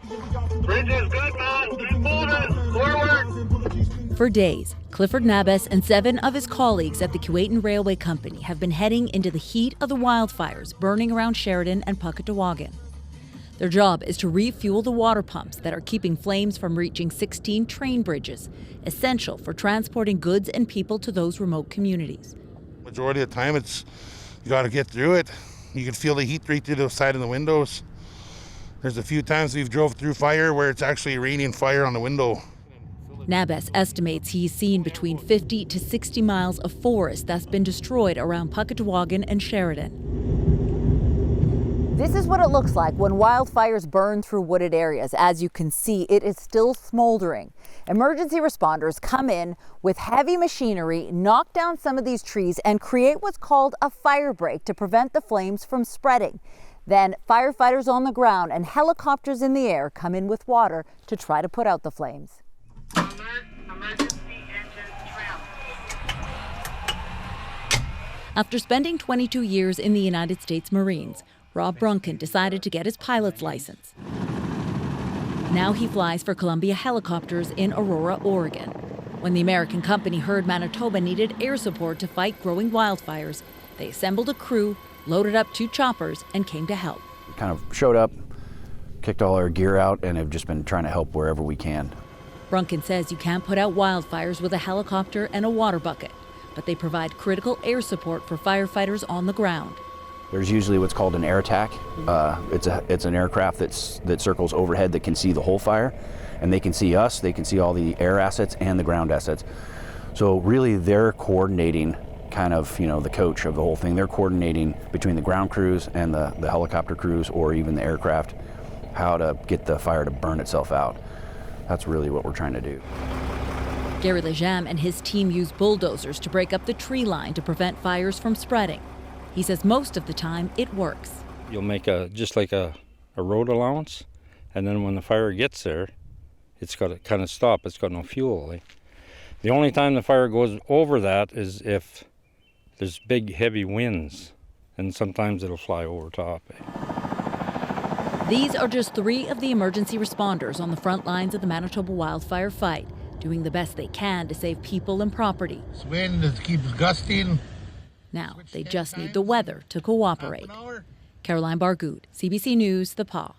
Bridge is good, man. Keep moving. Forward. For days, Clifford Nabes and 7 of his colleagues at the Kuwaitan Railway Company have been heading into the heat of the wildfires burning around Sheridan and Puckatawagan. Their job is to refuel the water pumps that are keeping flames from reaching 16 train bridges, essential for transporting goods and people to those remote communities. Majority of the time, you got to get through it. You can feel the heat right through the side of the windows. There's a few times we've drove through fire where it's actually raining fire on the window. Nabes estimates he's seen between 50 to 60 miles of forest that's been destroyed around Puckatawagan and Sheridan. This is what it looks like when wildfires burn through wooded areas. As you can see, it is still smoldering. Emergency responders come in with heavy machinery, knock down some of these trees, and create what's called a fire break to prevent the flames from spreading. Then firefighters on the ground and helicopters in the air come in with water to try to put out the flames. Emergency engine trim. After spending 22 years in the United States Marines, Rob Brunken decided to get his pilot's license. Now he flies for Columbia Helicopters in Aurora, Oregon. When the American company heard Manitoba needed air support to fight growing wildfires, they assembled a crew, loaded up 2 choppers, and came to help. We kind of showed up, kicked all our gear out, and have just been trying to help wherever we can. Brunken says you can't put out wildfires with a helicopter and a water bucket, but they provide critical air support for firefighters on the ground. There's usually what's called an air attack. It's an aircraft that circles overhead that can see the whole fire, and they can see us, they can see all the air assets and the ground assets. So really they're coordinating kind of, the coach of the whole thing. They're coordinating between the ground crews and the helicopter crews or even the aircraft, how to get the fire to burn itself out. That's really what we're trying to do. Gary Lejam and his team use bulldozers to break up the tree line to prevent fires from spreading. He says most of the time it works. You'll make just like a road allowance, and then when the fire gets there, it's got to kind of stop. It's got no fuel. The only time the fire goes over that is if there's big, heavy winds, and sometimes it'll fly over top. These are just 3 of the emergency responders on the front lines of the Manitoba wildfire fight, doing the best they can to save people and property. This wind keeps gusting. Now, they just need the weather to cooperate. Caroline Bargood, CBC News, The Pas.